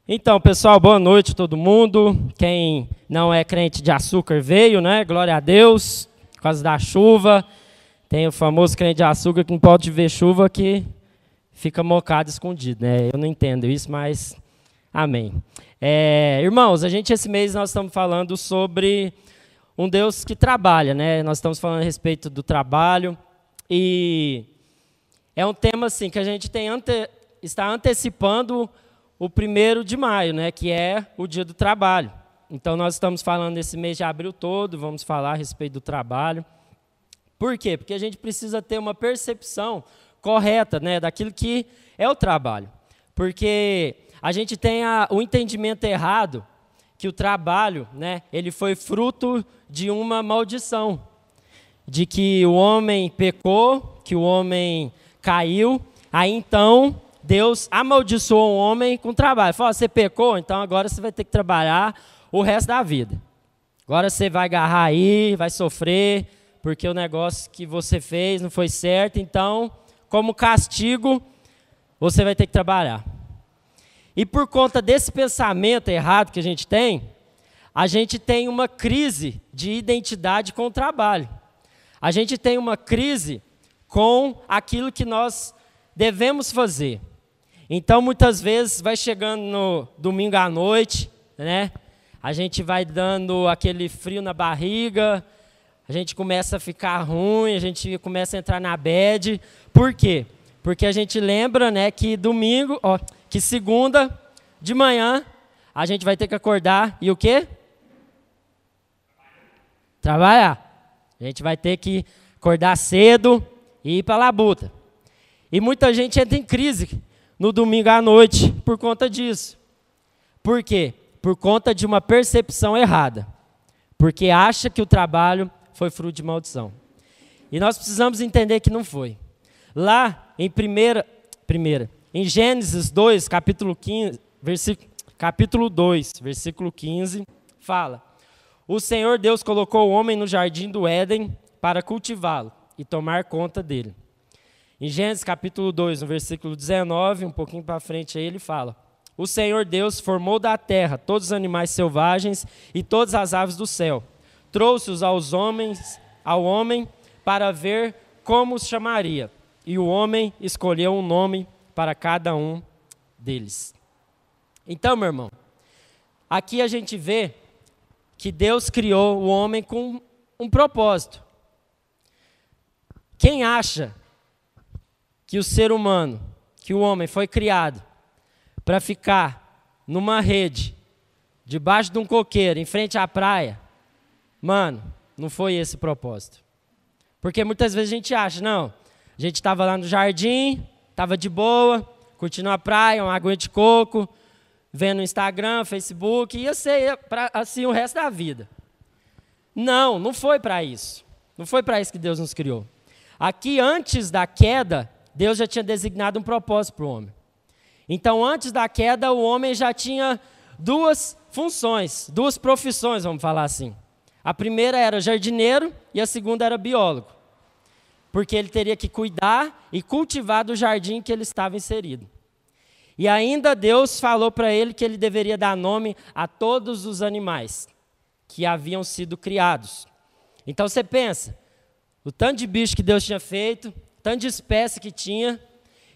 Então, pessoal, boa noite a todo mundo. Quem não é crente de açúcar veio, né? Glória a Deus, por causa da chuva. Tem o famoso crente de açúcar que não pode ver chuva que fica mocado escondido, né? Eu não entendo isso, mas amém. Irmãos, esse mês nós estamos falando sobre um Deus que trabalha, né? Nós estamos falando a respeito do trabalho e é um tema assim que a gente está antecipando o 1º de maio, né, que é o dia do trabalho. Então, nós estamos falando nesse mês de abril todo, vamos falar a respeito do trabalho. Por quê? Porque a gente precisa ter uma percepção correta, né, daquilo que é o trabalho. Porque a gente tem o entendimento errado que o trabalho, né, ele foi fruto de uma maldição, de que o homem pecou, que o homem caiu, aí então Deus amaldiçoou o homem com trabalho. Falou, você pecou, então agora você vai ter que trabalhar o resto da vida. Agora você vai agarrar aí, vai sofrer, porque o negócio que você fez não foi certo, então, como castigo, você vai ter que trabalhar. E por conta desse pensamento errado que a gente tem uma crise de identidade com o trabalho. A gente tem uma crise com aquilo que nós devemos fazer. Então, muitas vezes, vai chegando no domingo à noite, né? A gente vai dando aquele frio na barriga, a gente começa a ficar ruim, a gente começa a entrar na bad. Por quê? Porque a gente lembra, né, que que segunda de manhã, a gente vai ter que acordar e o quê? Trabalhar. A gente vai ter que acordar cedo e ir para a labuta. E muita gente entra em crise no domingo à noite por conta disso. Por quê? Por conta de uma percepção errada. Porque acha que o trabalho foi fruto de maldição. E nós precisamos entender que não foi. Lá em em Gênesis 2, capítulo 2, versículo 15, fala: O Senhor Deus colocou o homem no jardim do Éden para cultivá-lo e tomar conta dele. Em Gênesis capítulo 2, no versículo 19, um pouquinho para frente aí, ele fala: O Senhor Deus formou da terra todos os animais selvagens e todas as aves do céu. Trouxe-os ao homem para ver como os chamaria. E o homem escolheu um nome para cada um deles. Então, meu irmão, aqui a gente vê que Deus criou o homem com um propósito. Quem acha que o ser humano, que o homem foi criado para ficar numa rede, debaixo de um coqueiro, em frente à praia, mano, não foi esse o propósito. Porque muitas vezes a gente acha, não, a gente estava lá no jardim, estava de boa, curtindo a praia, uma aguinha de coco, vendo Instagram, Facebook, ia ser assim o resto da vida. Não foi para isso. Não foi para isso que Deus nos criou. Aqui, antes da queda, Deus já tinha designado um propósito para o homem. Então, antes da queda, o homem já tinha duas funções, duas profissões, vamos falar assim. A primeira era jardineiro e a segunda era biólogo. Porque ele teria que cuidar e cultivar do jardim que ele estava inserido. E ainda Deus falou para ele que ele deveria dar nome a todos os animais que haviam sido criados. Então, você pensa, o tanto de bicho que Deus tinha feito, tanto de espécie que tinha,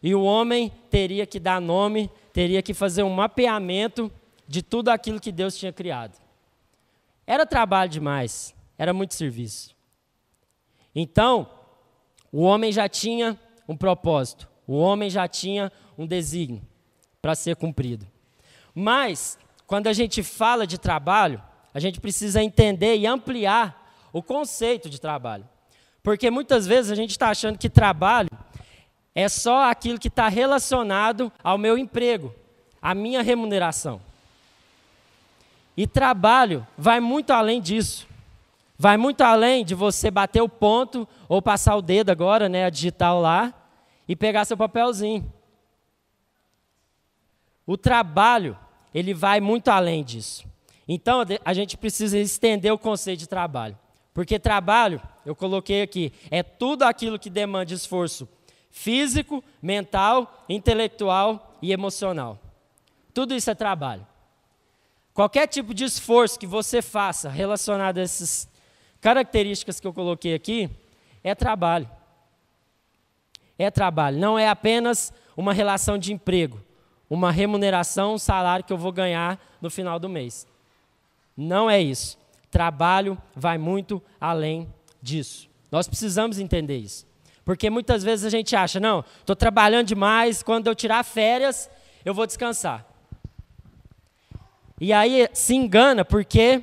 e o homem teria que dar nome, teria que fazer um mapeamento de tudo aquilo que Deus tinha criado. Era trabalho demais, era muito serviço. Então, o homem já tinha um propósito, o homem já tinha um desígnio para ser cumprido. Mas, quando a gente fala de trabalho, a gente precisa entender e ampliar o conceito de trabalho. Porque muitas vezes a gente está achando que trabalho é só aquilo que está relacionado ao meu emprego, à minha remuneração. E trabalho vai muito além disso. Vai muito além de você bater o ponto ou passar o dedo agora, né, a digital lá, e pegar seu papelzinho. O trabalho, ele vai muito além disso. Então, a gente precisa estender o conceito de trabalho. Porque trabalho, eu coloquei aqui, é tudo aquilo que demanda esforço físico, mental, intelectual e emocional. Tudo isso é trabalho. Qualquer tipo de esforço que você faça relacionado a essas características que eu coloquei aqui, é trabalho. É trabalho, não é apenas uma relação de emprego, uma remuneração, um salário que eu vou ganhar no final do mês. Não é isso. Trabalho vai muito além disso. Nós precisamos entender isso. Porque muitas vezes a gente acha, não, estou trabalhando demais, quando eu tirar férias, eu vou descansar. E aí se engana, porque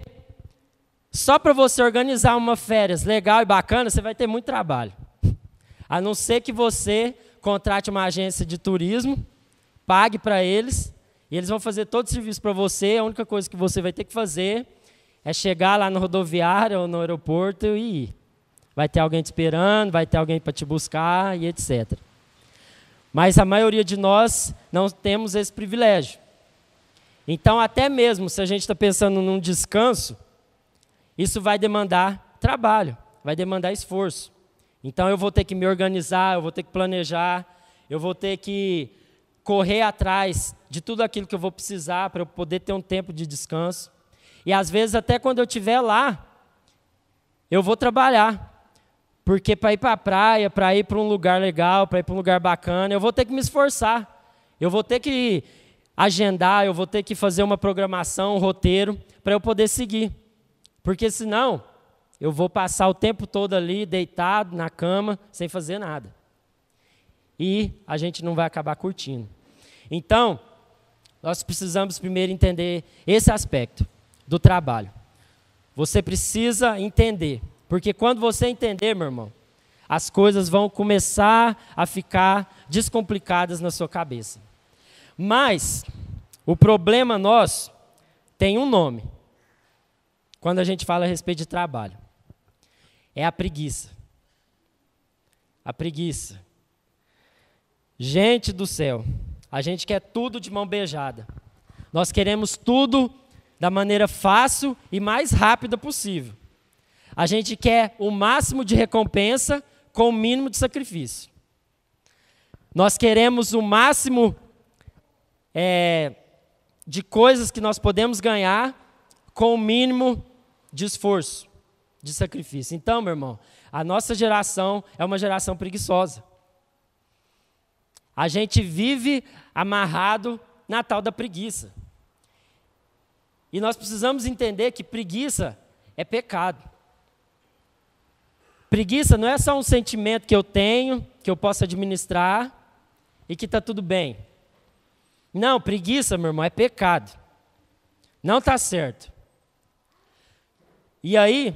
só para você organizar uma férias legal e bacana, você vai ter muito trabalho. A não ser que você contrate uma agência de turismo, pague para eles, e eles vão fazer todo o serviço para você. A única coisa que você vai ter que fazer é chegar lá no rodoviário ou no aeroporto e ir. Vai ter alguém te esperando, vai ter alguém para te buscar e etc. Mas a maioria de nós não temos esse privilégio. Então, até mesmo se a gente está pensando num descanso, isso vai demandar trabalho, vai demandar esforço. Então, eu vou ter que me organizar, eu vou ter que planejar, eu vou ter que correr atrás de tudo aquilo que eu vou precisar para eu poder ter um tempo de descanso. E, às vezes, até quando eu estiver lá, eu vou trabalhar. Porque para ir para a praia, para ir para um lugar legal, para ir para um lugar bacana, eu vou ter que me esforçar. Eu vou ter que agendar, eu vou ter que fazer uma programação, um roteiro, para eu poder seguir. Porque senão, eu vou passar o tempo todo ali, deitado na cama, sem fazer nada. E a gente não vai acabar curtindo. Então, nós precisamos primeiro entender esse aspecto do trabalho. Você precisa entender. Porque quando você entender, meu irmão, as coisas vão começar a ficar descomplicadas na sua cabeça. Mas o problema nosso tem um nome. Quando a gente fala a respeito de trabalho. É a preguiça. A preguiça. Gente do céu, a gente quer tudo de mão beijada. Nós queremos tudo da maneira fácil e mais rápida possível. A gente quer o máximo de recompensa com o mínimo de sacrifício. Nós queremos o máximo de coisas que nós podemos ganhar com o mínimo de esforço, de sacrifício. Então, meu irmão, a nossa geração é uma geração preguiçosa. A gente vive amarrado na tal da preguiça. E nós precisamos entender que preguiça é pecado. Preguiça não é só um sentimento que eu tenho, que eu posso administrar e que está tudo bem. Não, preguiça, meu irmão, é pecado. Não está certo. E aí,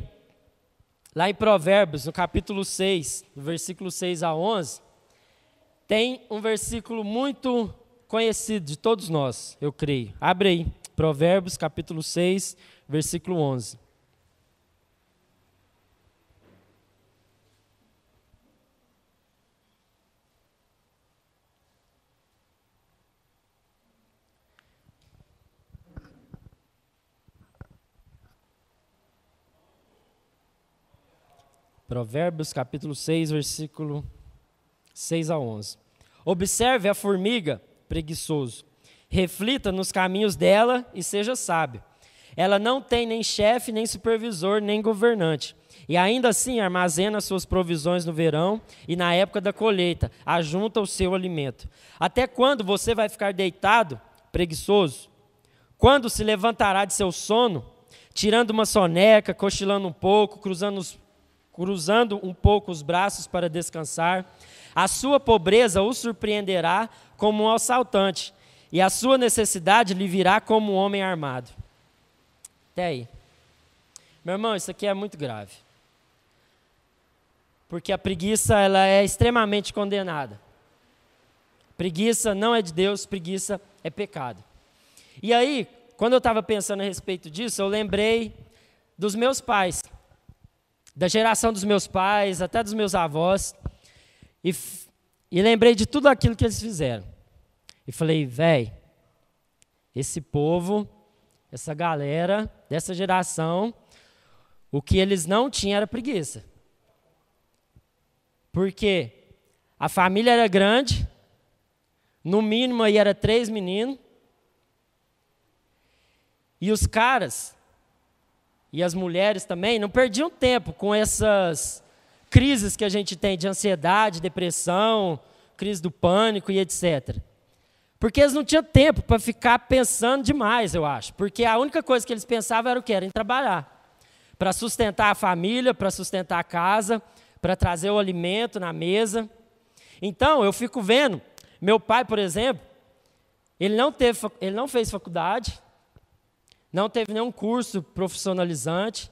lá em Provérbios, no capítulo 6, no versículo 6 a 11, tem um versículo muito conhecido de todos nós, eu creio. Abre aí, Provérbios, capítulo 6, versículo 11. Provérbios, capítulo 6, versículo 6 a 11. Observe a formiga, preguiçoso. Reflita nos caminhos dela e seja sábio. Ela não tem nem chefe, nem supervisor, nem governante. E ainda assim armazena suas provisões no verão e na época da colheita, ajunta o seu alimento. Até quando você vai ficar deitado, preguiçoso? Quando se levantará de seu sono, tirando uma soneca, cochilando um pouco, cruzando um pouco os braços para descansar? A sua pobreza o surpreenderá como um assaltante, e a sua necessidade lhe virá como um homem armado. Até aí. Meu irmão, isso aqui é muito grave. Porque a preguiça, ela é extremamente condenada. Preguiça não é de Deus, preguiça é pecado. E aí, quando eu estava pensando a respeito disso, eu lembrei dos meus pais, da geração dos meus pais, até dos meus avós, e lembrei de tudo aquilo que eles fizeram. E falei, velho, esse povo, essa galera, dessa geração, o que eles não tinham era preguiça. Porque a família era grande, no mínimo aí era 3 meninos, E os caras, e as mulheres também, não perdiam tempo com essas crises que a gente tem de ansiedade, depressão, crise do pânico e etc. Porque eles não tinham tempo para ficar pensando demais, eu acho. Porque a única coisa que eles pensavam era o quê? Era em trabalhar. Para sustentar a família, para sustentar a casa, para trazer o alimento na mesa. Então, eu fico vendo, meu pai, por exemplo, ele não fez faculdade, não teve nenhum curso profissionalizante,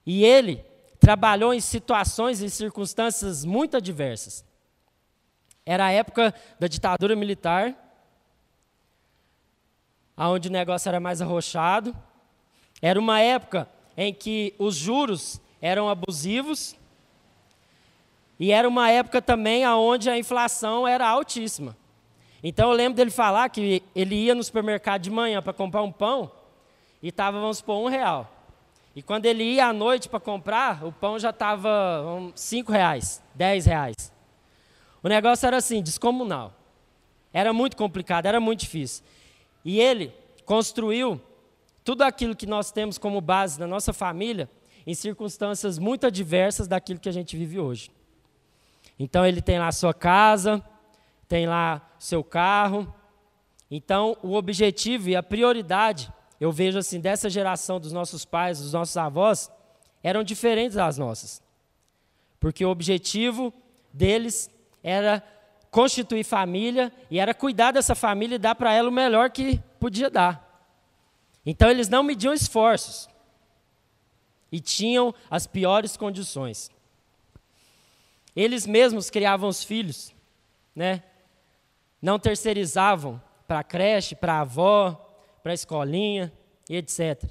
e ele trabalhou em situações e circunstâncias muito adversas. Era a época da ditadura militar, onde o negócio era mais arrochado. Era uma época em que os juros eram abusivos, e era uma época também onde a inflação era altíssima. Então eu lembro dele falar que ele ia no supermercado de manhã para comprar um pão, e estava, vamos supor, R$1. E quando ele ia à noite para comprar, o pão já estava R$5, R$10. O negócio era assim, descomunal. Era muito complicado, era muito difícil. E ele construiu tudo aquilo que nós temos como base na nossa família em circunstâncias muito adversas daquilo que a gente vive hoje. Então ele tem lá a sua casa, tem lá o seu carro. Então o objetivo e a prioridade, eu vejo assim, dessa geração dos nossos pais, dos nossos avós, eram diferentes das nossas. Porque o objetivo deles era constituir família e era cuidar dessa família e dar para ela o melhor que podia dar. Então eles não mediam esforços e tinham as piores condições. Eles mesmos criavam os filhos, né? Não terceirizavam para a creche, para a avó, para a escolinha e etc.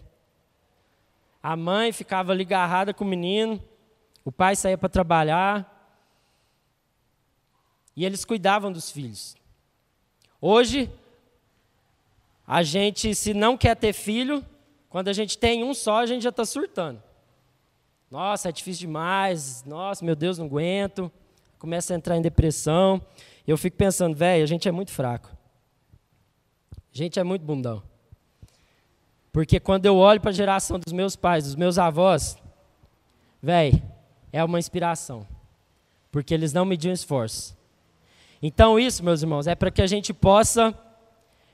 A mãe ficava ali agarrada com o menino, o pai saía para trabalhar e eles cuidavam dos filhos. Hoje, a gente, se não quer ter filho, quando a gente tem um só, a gente já está surtando. Nossa, é difícil demais. Nossa, meu Deus, não aguento. Começa a entrar em depressão. Eu fico pensando, velho, a gente é muito fraco. A gente é muito bundão. Porque quando eu olho para a geração dos meus pais, dos meus avós, velho, é uma inspiração. Porque eles não mediam esforço. Então isso, meus irmãos, é para que a gente possa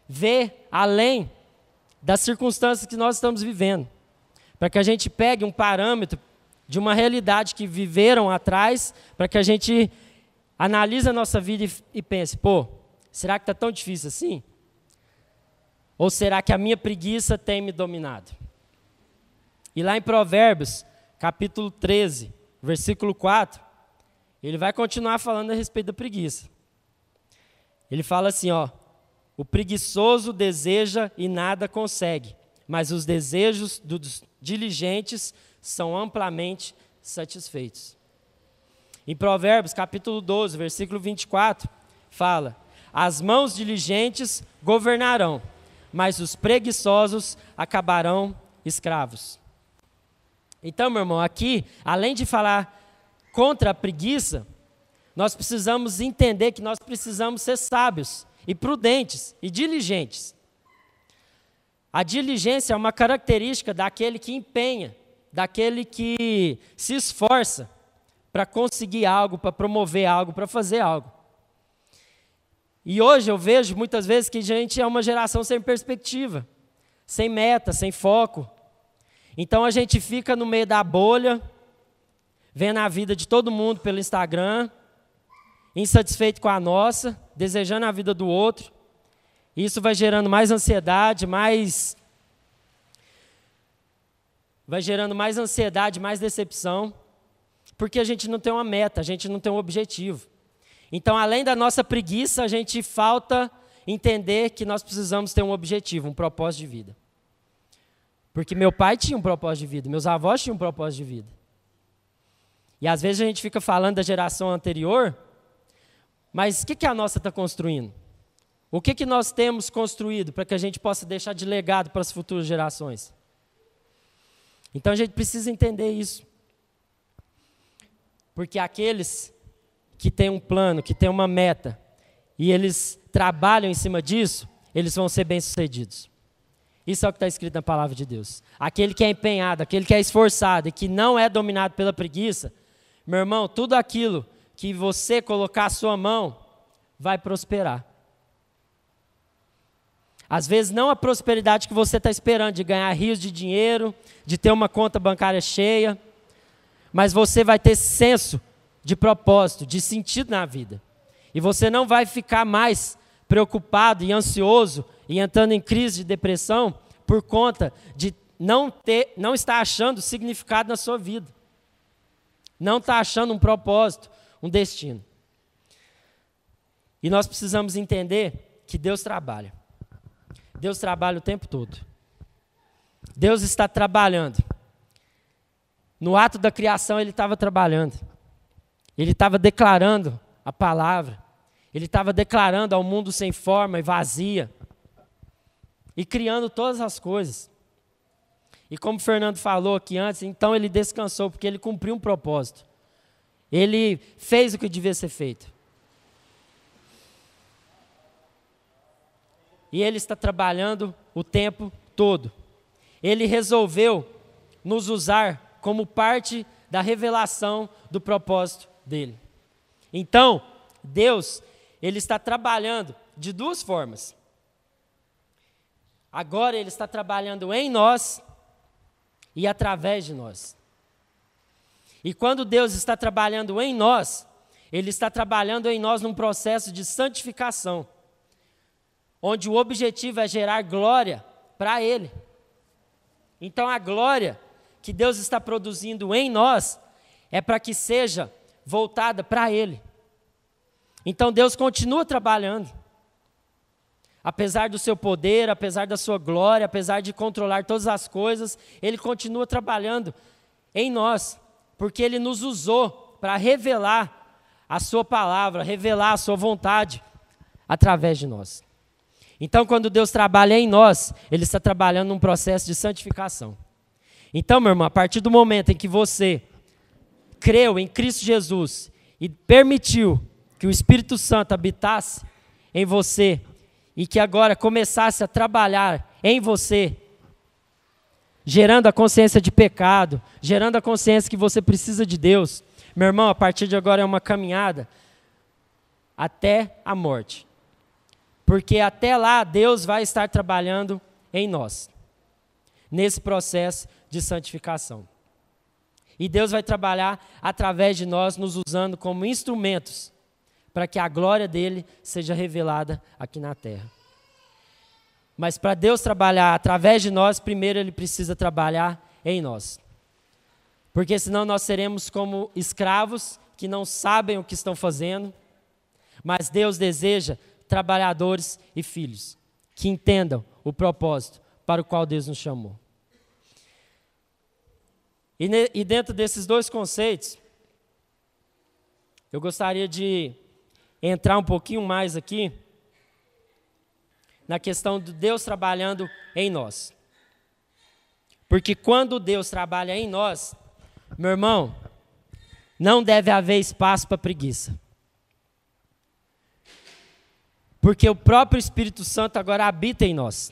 ver além das circunstâncias que nós estamos vivendo. Para que a gente pegue um parâmetro de uma realidade que viveram atrás, para que a gente analise a nossa vida e pense, pô, será que está tão difícil assim? Ou será que a minha preguiça tem me dominado? E lá em Provérbios, capítulo 13, versículo 4, ele vai continuar falando a respeito da preguiça. Ele fala assim, ó, o preguiçoso deseja e nada consegue, mas os desejos dos diligentes são amplamente satisfeitos. Em Provérbios, capítulo 12, versículo 24, fala, as mãos diligentes governarão, mas os preguiçosos acabarão escravos. Então, meu irmão, aqui, além de falar contra a preguiça, nós precisamos entender que nós precisamos ser sábios e prudentes e diligentes. A diligência é uma característica daquele que empenha, daquele que se esforça para conseguir algo, para promover algo, para fazer algo. E hoje eu vejo muitas vezes que a gente é uma geração sem perspectiva, sem meta, sem foco. Então a gente fica no meio da bolha, vendo a vida de todo mundo pelo Instagram, insatisfeito com a nossa, desejando a vida do outro. Isso vai gerando mais ansiedade, mais decepção, porque a gente não tem uma meta, a gente não tem um objetivo. Então, além da nossa preguiça, a gente falta entender que nós precisamos ter um objetivo, um propósito de vida. Porque meu pai tinha um propósito de vida, meus avós tinham um propósito de vida. E às vezes a gente fica falando da geração anterior, mas o que a nossa está construindo? O que nós temos construído para que a gente possa deixar de legado para as futuras gerações? Então a gente precisa entender isso. Porque aqueles que têm um plano, que têm uma meta, e eles trabalham em cima disso, eles vão ser bem-sucedidos. Isso é o que está escrito na palavra de Deus. Aquele que é empenhado, aquele que é esforçado e que não é dominado pela preguiça, meu irmão, tudo aquilo que você colocar a sua mão vai prosperar. Às vezes não a prosperidade que você está esperando, de ganhar rios de dinheiro, de ter uma conta bancária cheia, mas você vai ter senso de propósito, de sentido na vida. E você não vai ficar mais preocupado e ansioso e entrando em crise de depressão por conta de não estar achando significado na sua vida. Não estar achando um propósito, um destino. E nós precisamos entender que Deus trabalha. Deus trabalha o tempo todo. Deus está trabalhando. No ato da criação Ele estava trabalhando. Ele estava declarando a palavra. Ele estava declarando ao mundo sem forma e vazia. E criando todas as coisas. E como o Fernando falou aqui antes, então Ele descansou, porque Ele cumpriu um propósito. Ele fez o que devia ser feito. E Ele está trabalhando o tempo todo. Ele resolveu nos usar como parte da revelação do propósito dEle. Então, Deus, Ele está trabalhando de duas formas. Agora Ele está trabalhando em nós e através de nós. E quando Deus está trabalhando em nós, Ele está trabalhando em nós num processo de santificação, onde o objetivo é gerar glória para Ele. Então a glória que Deus está produzindo em nós é para que seja voltada para Ele. Então Deus continua trabalhando. Apesar do seu poder, apesar da sua glória, apesar de controlar todas as coisas, Ele continua trabalhando em nós, porque Ele nos usou para revelar a sua palavra, revelar a sua vontade através de nós. Então, quando Deus trabalha em nós, Ele está trabalhando num processo de santificação. Então, meu irmão, a partir do momento em que você creu em Cristo Jesus e permitiu que o Espírito Santo habitasse em você e que agora começasse a trabalhar em você, gerando a consciência de pecado, gerando a consciência que você precisa de Deus, meu irmão, a partir de agora é uma caminhada até a morte. Porque até lá Deus vai estar trabalhando em nós, nesse processo de santificação. E Deus vai trabalhar através de nós, nos usando como instrumentos, para que a glória dEle seja revelada aqui na terra. Mas para Deus trabalhar através de nós, primeiro Ele precisa trabalhar em nós. Porque senão nós seremos como escravos que não sabem o que estão fazendo, mas Deus deseja trabalhadores e filhos que entendam o propósito para o qual Deus nos chamou. E dentro desses dois conceitos, eu gostaria de entrar um pouquinho mais aqui na questão de Deus trabalhando em nós. Porque quando Deus trabalha em nós, meu irmão, não deve haver espaço para preguiça. Porque o próprio Espírito Santo agora habita em nós.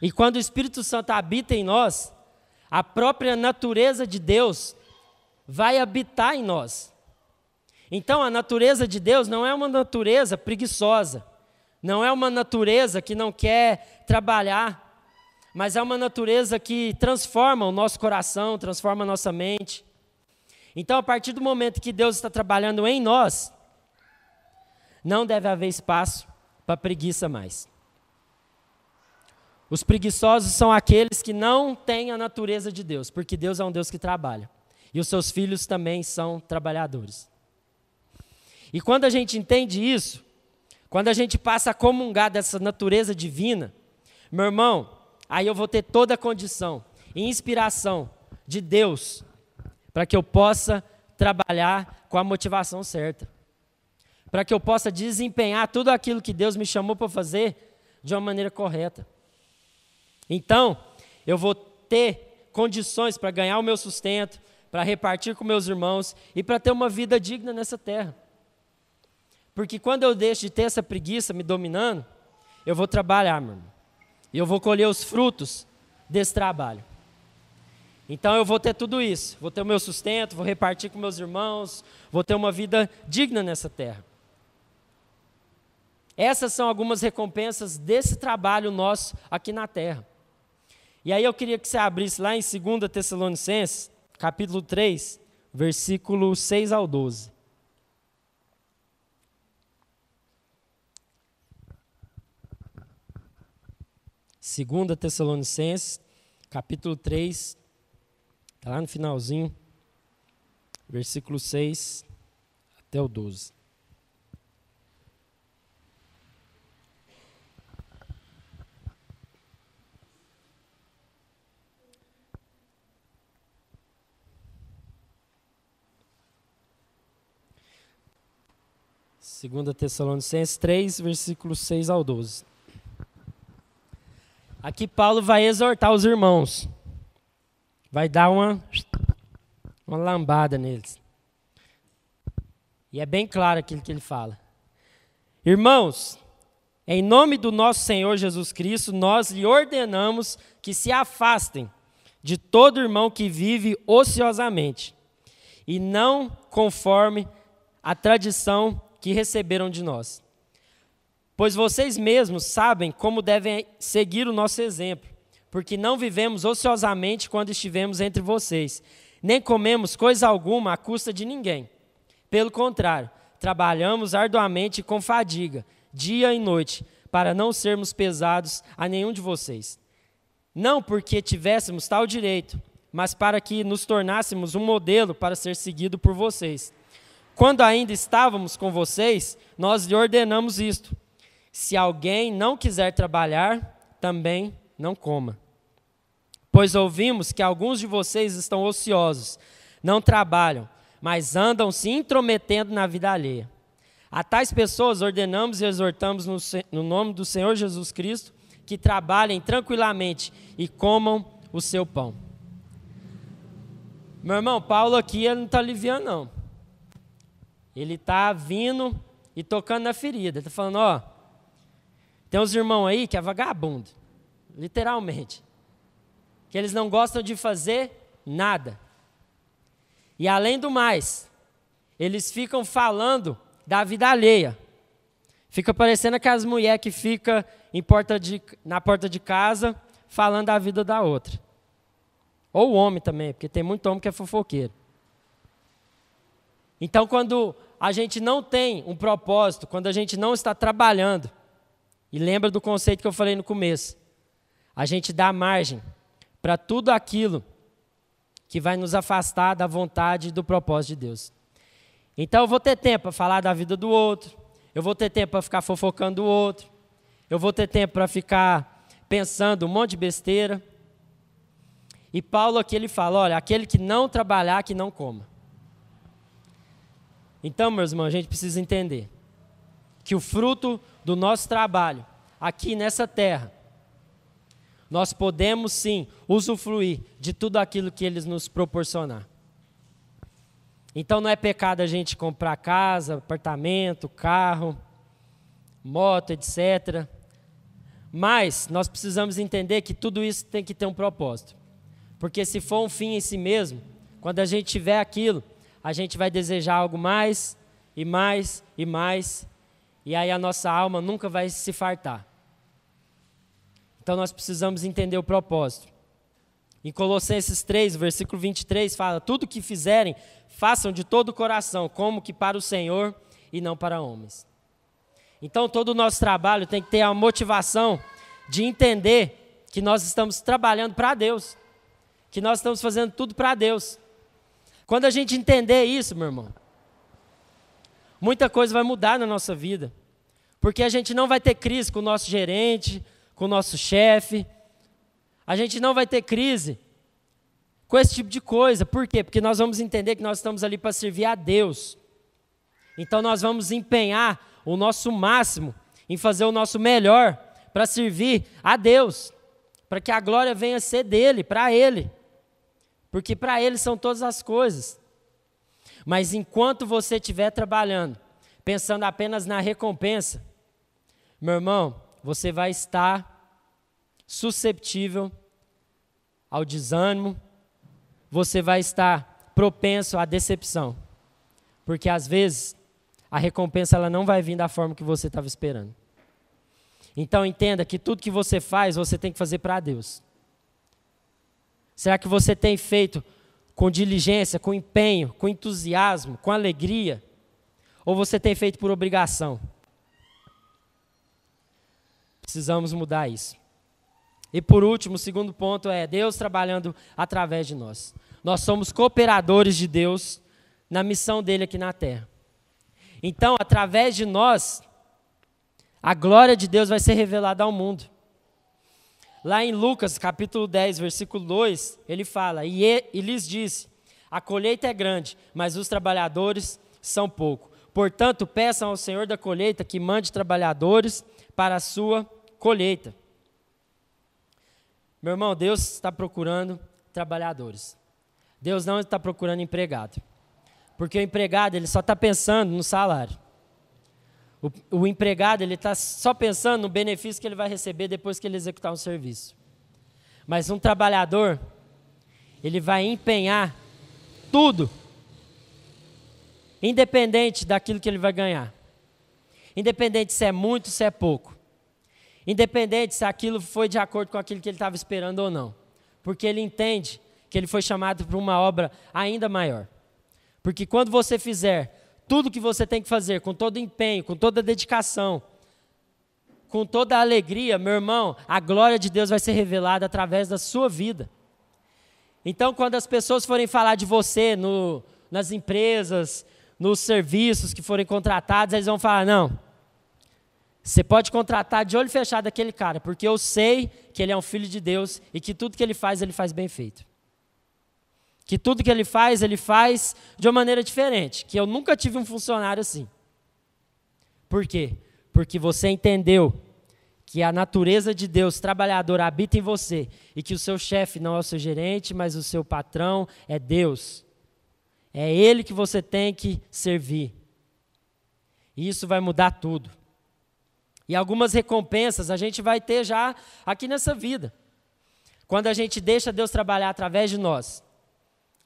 E quando o Espírito Santo habita em nós, a própria natureza de Deus vai habitar em nós. Então a natureza de Deus não é uma natureza preguiçosa, não é uma natureza que não quer trabalhar, mas é uma natureza que transforma o nosso coração, transforma a nossa mente. Então a partir do momento que Deus está trabalhando em nós, não deve haver espaço para preguiça mais. Os preguiçosos são aqueles que não têm a natureza de Deus, porque Deus é um Deus que trabalha. E os seus filhos também são trabalhadores. E quando a gente entende isso, quando a gente passa a comungar dessa natureza divina, meu irmão, aí eu vou ter toda a condição e inspiração de Deus para que eu possa trabalhar com a motivação certa. Para que eu possa desempenhar tudo aquilo que Deus me chamou para fazer de uma maneira correta. Então, eu vou ter condições para ganhar o meu sustento, para repartir com meus irmãos e para ter uma vida digna nessa terra. Porque quando eu deixo de ter essa preguiça me dominando, eu vou trabalhar, meu irmão. e eu vou colher os frutos desse trabalho. Então eu vou ter tudo isso, vou ter o meu sustento, vou repartir com meus irmãos, vou ter uma vida digna nessa terra. Essas são algumas recompensas desse trabalho nosso aqui na terra. E aí eu queria que você abrisse lá em 2 Tessalonicenses, capítulo 3, versículo 6 ao 12. Segunda Tessalonicenses, capítulo 3, está lá no finalzinho, versículo 6 até o 12. Segunda Tessalonicenses 3, versículos 6 ao 12. Aqui Paulo vai exortar os irmãos. Vai dar uma lambada neles. E é bem claro aquilo que ele fala. Irmãos, em nome do nosso Senhor Jesus Cristo, nós lhe ordenamos que se afastem de todo irmão que vive ociosamente e não conforme a tradição que receberam de nós. Pois vocês mesmos sabem como devem seguir o nosso exemplo, porque não vivemos ociosamente quando estivemos entre vocês, nem comemos coisa alguma à custa de ninguém. Pelo contrário, trabalhamos arduamente e com fadiga, dia e noite, para não sermos pesados a nenhum de vocês. Não porque tivéssemos tal direito, mas para que nos tornássemos um modelo para ser seguido por vocês. Quando ainda estávamos com vocês, nós lhe ordenamos isto: se alguém não quiser trabalhar, também não coma. Pois ouvimos que alguns de vocês estão ociosos, não trabalham, mas andam se intrometendo na vida alheia. A tais pessoas ordenamos e exortamos no nome do Senhor Jesus Cristo que trabalhem tranquilamente e comam o seu pão. Meu irmão, Paulo aqui ele não está aliviando, não. Ele está vindo e tocando na ferida. Ele está falando, ó, tem uns irmãos aí que é vagabundo, literalmente. Que eles não gostam de fazer nada. E além do mais, eles ficam falando da vida alheia. Fica parecendo aquelas mulheres que ficam na porta de casa falando da vida da outra. Ou o homem também, porque tem muito homem que é fofoqueiro. Então, quando a gente não tem um propósito, quando a gente não está trabalhando, e lembra do conceito que eu falei no começo, a gente dá margem para tudo aquilo que vai nos afastar da vontade e do propósito de Deus. Então eu vou ter tempo para falar da vida do outro, eu vou ter tempo para ficar fofocando do outro, eu vou ter tempo para ficar pensando um monte de besteira. E Paulo aqui ele fala, olha, aquele que não trabalhar, que não coma. Então, meus irmãos, a gente precisa entender que o fruto do nosso trabalho aqui nessa terra, nós podemos sim usufruir de tudo aquilo que eles nos proporcionar. Então não é pecado a gente comprar casa, apartamento, carro, moto, etc. Mas nós precisamos entender que tudo isso tem que ter um propósito. Porque se for um fim em si mesmo, quando a gente tiver aquilo, a gente vai desejar algo mais e mais e mais, e aí a nossa alma nunca vai se fartar. Então nós precisamos entender o propósito. Em Colossenses 3, versículo 23, fala, tudo que fizerem, façam de todo o coração, como que para o Senhor e não para homens. Então todo o nosso trabalho tem que ter a motivação de entender que nós estamos trabalhando para Deus, que nós estamos fazendo tudo para Deus. Quando a gente entender isso, meu irmão, muita coisa vai mudar na nossa vida, porque a gente não vai ter crise com o nosso gerente, com o nosso chefe, a gente não vai ter crise com esse tipo de coisa. Por quê? Porque nós vamos entender que nós estamos ali para servir a Deus. Então nós vamos empenhar o nosso máximo em fazer o nosso melhor para servir a Deus, para que a glória venha a ser dele, para Ele. Porque para Ele são todas as coisas. Mas enquanto você estiver trabalhando, pensando apenas na recompensa, meu irmão, você vai estar susceptível ao desânimo, você vai estar propenso à decepção. Porque às vezes a recompensa ela não vai vir da forma que você estava esperando. Então entenda que tudo que você faz, você tem que fazer para Deus. Será que você tem feito com diligência, com empenho, com entusiasmo, com alegria? Ou você tem feito por obrigação? Precisamos mudar isso. E por último, o segundo ponto é Deus trabalhando através de nós. Nós somos cooperadores de Deus na missão dele aqui na terra. Então, através de nós, a glória de Deus vai ser revelada ao mundo. Lá em Lucas, capítulo 10, versículo 2, ele fala, e lhes disse, a colheita é grande, mas os trabalhadores são poucos. Portanto, peçam ao Senhor da colheita que mande trabalhadores para a sua colheita. Meu irmão, Deus está procurando trabalhadores. Deus não está procurando empregado. Porque o empregado, ele só está pensando no salário. O empregado, ele está só pensando no benefício que ele vai receber depois que ele executar um serviço. Mas um trabalhador, ele vai empenhar tudo, independente daquilo que ele vai ganhar. Independente se é muito, se é pouco. Independente se aquilo foi de acordo com aquilo que ele estava esperando ou não. Porque ele entende que ele foi chamado para uma obra ainda maior. Porque quando você fizer tudo o que você tem que fazer, com todo empenho, com toda dedicação, com toda a alegria, meu irmão, a glória de Deus vai ser revelada através da sua vida. Então, quando as pessoas forem falar de você nas empresas, nos serviços que forem contratados, eles vão falar, não, você pode contratar de olho fechado aquele cara, porque eu sei que ele é um filho de Deus e que tudo que ele faz bem feito. Que tudo que ele faz de uma maneira diferente, que eu nunca tive um funcionário assim. Por quê? Porque você entendeu que a natureza de Deus trabalhador habita em você e que o seu chefe não é o seu gerente, mas o seu patrão é Deus. É Ele que você tem que servir. E isso vai mudar tudo. E algumas recompensas a gente vai ter já aqui nessa vida. Quando a gente deixa Deus trabalhar através de nós,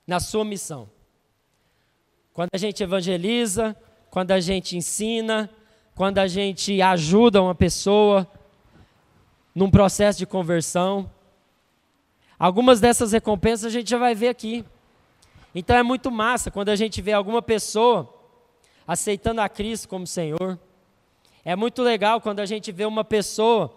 na sua missão. Quando a gente evangeliza, quando a gente ensina, quando a gente ajuda uma pessoa num processo de conversão. Algumas dessas recompensas a gente já vai ver aqui. Então é muito massa quando a gente vê alguma pessoa aceitando a Cristo como Senhor. É muito legal quando a gente vê uma pessoa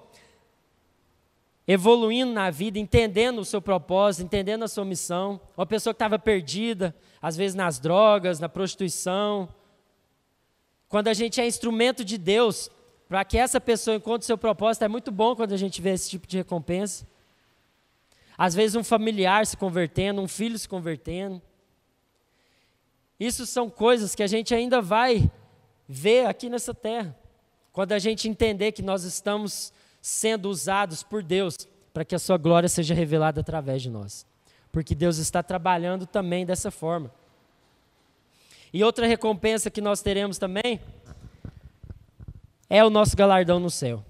evoluindo na vida, entendendo o seu propósito, entendendo a sua missão. Uma pessoa que estava perdida, às vezes nas drogas, na prostituição. Quando a gente é instrumento de Deus, para que essa pessoa encontre o seu propósito, é muito bom quando a gente vê esse tipo de recompensa. Às vezes um familiar se convertendo, um filho se convertendo. Isso são coisas que a gente ainda vai ver aqui nessa terra. Quando a gente entender que nós estamos sendo usados por Deus para que a sua glória seja revelada através de nós. Porque Deus está trabalhando também dessa forma. E outra recompensa que nós teremos também é o nosso galardão no céu.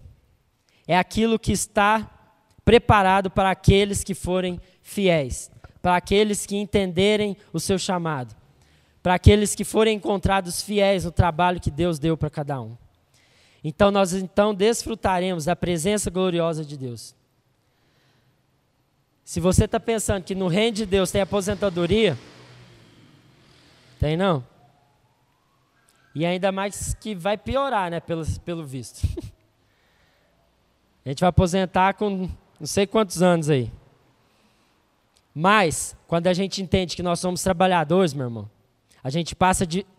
É aquilo que está preparado para aqueles que forem fiéis, para aqueles que entenderem o seu chamado, para aqueles que forem encontrados fiéis no trabalho que Deus deu para cada um. Então nós desfrutaremos da presença gloriosa de Deus. Se você está pensando que no reino de Deus tem aposentadoria, tem não? E ainda mais que vai piorar, né, pelo visto. A gente vai aposentar com não sei quantos anos aí. Mas, quando a gente entende que nós somos trabalhadores, meu irmão,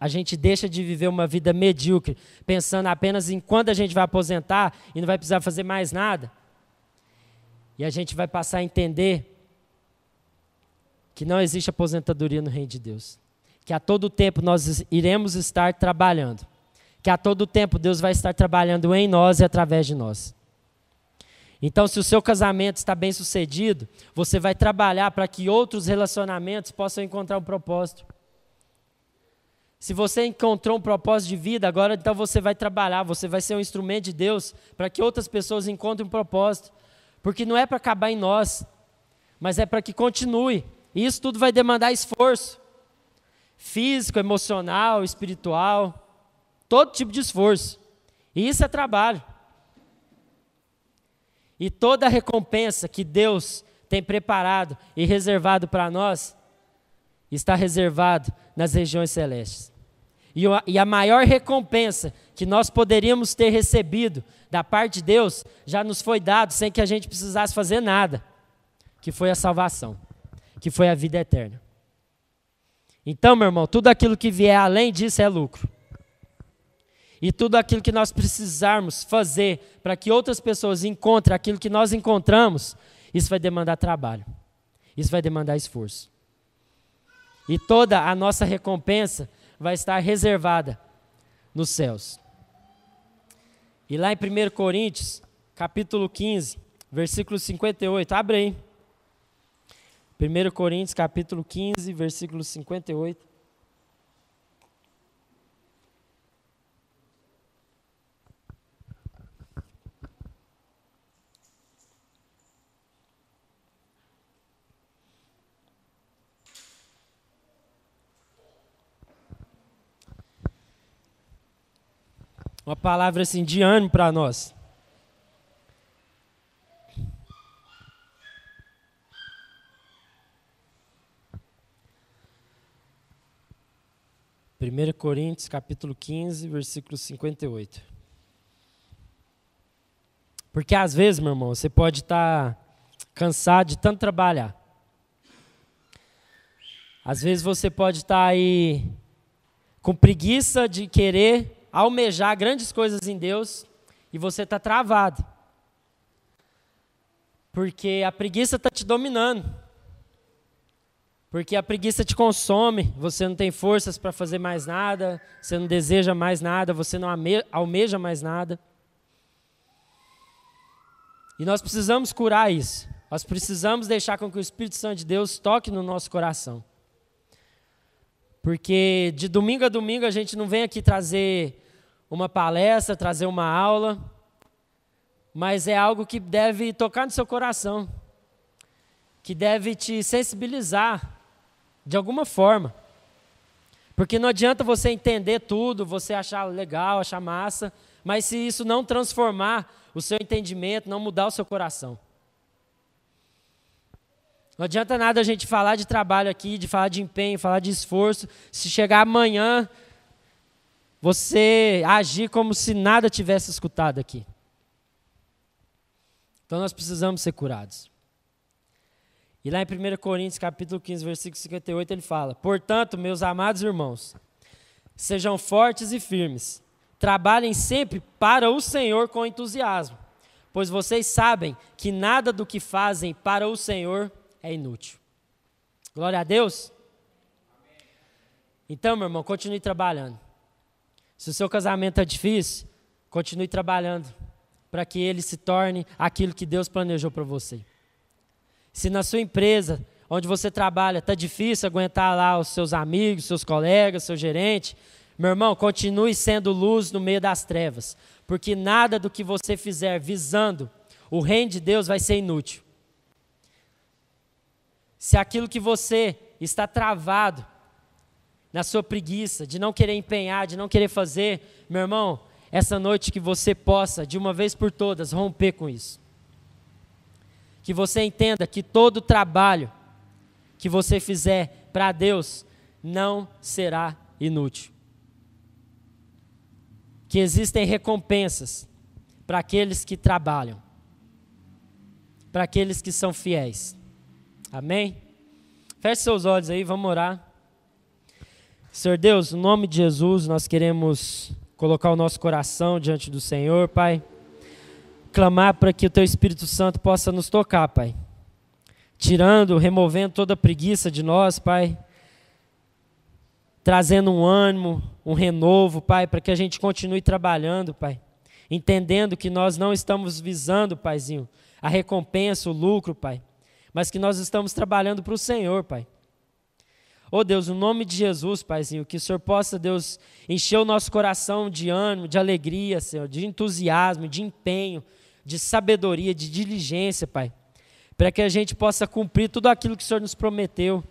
a gente deixa de viver uma vida medíocre, pensando apenas em quando a gente vai aposentar e não vai precisar fazer mais nada. E a gente vai passar a entender que não existe aposentadoria no reino de Deus. Que a todo tempo nós iremos estar trabalhando. Que a todo tempo Deus vai estar trabalhando em nós e através de nós. Então, se o seu casamento está bem sucedido, você vai trabalhar para que outros relacionamentos possam encontrar um propósito. Se você encontrou um propósito de vida, agora então você vai trabalhar, você vai ser um instrumento de Deus para que outras pessoas encontrem um propósito. Porque não é para acabar em nós, mas é para que continue. E isso tudo vai demandar esforço. Físico, emocional, espiritual, todo tipo de esforço. E isso é trabalho. E toda a recompensa que Deus tem preparado e reservado para nós, está reservado nas regiões celestes. E a maior recompensa que nós poderíamos ter recebido da parte de Deus, já nos foi dado sem que a gente precisasse fazer nada, que foi a salvação, que foi a vida eterna. Então, meu irmão, tudo aquilo que vier além disso é lucro. E tudo aquilo que nós precisarmos fazer para que outras pessoas encontrem aquilo que nós encontramos, isso vai demandar trabalho, isso vai demandar esforço. E toda a nossa recompensa vai estar reservada nos céus. E lá em 1 Coríntios, capítulo 15, versículo 58, abre aí. 1 Coríntios, capítulo 15, versículo 58. Uma palavra assim de ânimo para nós. Primeira Coríntios, capítulo 15, versículo 58. Porque às vezes, meu irmão, você pode estar cansado de tanto trabalhar. Às vezes você pode estar aí com preguiça de querer almejar grandes coisas em Deus e você está travado. Porque a preguiça está te dominando. Porque a preguiça te consome, você não tem forças para fazer mais nada, você não deseja mais nada, você não almeja mais nada. E nós precisamos curar isso. Nós precisamos deixar com que o Espírito Santo de Deus toque no nosso coração. Porque de domingo a domingo a gente não vem aqui trazer uma palestra, trazer uma aula, mas é algo que deve tocar no seu coração, que deve te sensibilizar de alguma forma. Porque não adianta você entender tudo, você achar legal, achar massa, mas se isso não transformar o seu entendimento, não mudar o seu coração. Não adianta nada a gente falar de trabalho aqui, de falar de empenho, falar de esforço, se chegar amanhã, você agir como se nada tivesse escutado aqui. Então nós precisamos ser curados. E lá em 1 Coríntios, capítulo 15, versículo 58, ele fala: portanto, meus amados irmãos, sejam fortes e firmes, trabalhem sempre para o Senhor com entusiasmo, pois vocês sabem que nada do que fazem para o Senhor é inútil. Glória a Deus. Então, meu irmão, continue trabalhando. Se o seu casamento é difícil, continue trabalhando para que ele se torne aquilo que Deus planejou para você. Se na sua empresa, onde você trabalha, está difícil aguentar lá os seus amigos, seus colegas, seu gerente, meu irmão, continue sendo luz no meio das trevas, porque nada do que você fizer visando o reino de Deus vai ser inútil. Se aquilo que você está travado na sua preguiça, de não querer empenhar, de não querer fazer, meu irmão, essa noite que você possa, de uma vez por todas, romper com isso. Que você entenda que todo trabalho que você fizer para Deus não será inútil. Que existem recompensas para aqueles que trabalham, para aqueles que são fiéis. Amém? Feche seus olhos aí, vamos orar. Senhor Deus, no nome de Jesus, nós queremos colocar o nosso coração diante do Senhor, Pai. Clamar para que o Teu Espírito Santo possa nos tocar, Pai. Tirando, removendo toda a preguiça de nós, Pai. Trazendo um ânimo, um renovo, Pai, para que a gente continue trabalhando, Pai. Entendendo que nós não estamos visando, Paizinho, a recompensa, o lucro, Pai. Mas que nós estamos trabalhando para o Senhor, Pai. Oh Deus, no nome de Jesus, Paizinho, que o Senhor possa, Deus, encher o nosso coração de ânimo, de alegria, Senhor, de entusiasmo, de empenho, de sabedoria, de diligência, Pai, para que a gente possa cumprir tudo aquilo que o Senhor nos prometeu,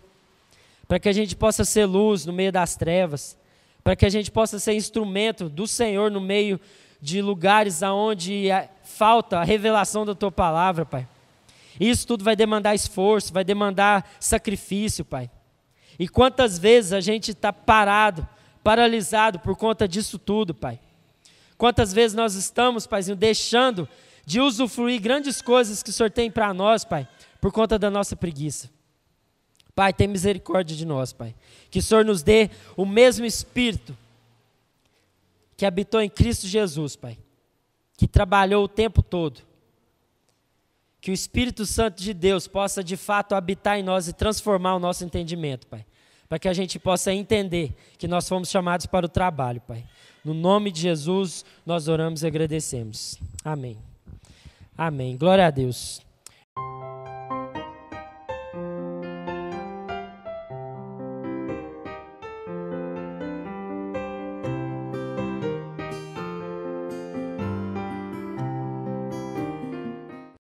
para que a gente possa ser luz no meio das trevas, para que a gente possa ser instrumento do Senhor no meio de lugares onde falta a revelação da Tua palavra, Pai. Isso tudo vai demandar esforço, vai demandar sacrifício, Pai. E quantas vezes a gente está paralisado por conta disso tudo, Pai. Quantas vezes nós estamos, Paizinho, deixando de usufruir grandes coisas que o Senhor tem para nós, Pai, por conta da nossa preguiça. Pai, tem misericórdia de nós, Pai. Que o Senhor nos dê o mesmo Espírito que habitou em Cristo Jesus, Pai. Que trabalhou o tempo todo. Que o Espírito Santo de Deus possa de fato habitar em nós e transformar o nosso entendimento, Pai. Para que a gente possa entender que nós fomos chamados para o trabalho, Pai. No nome de Jesus, nós oramos e agradecemos. Amém. Amém. Glória a Deus.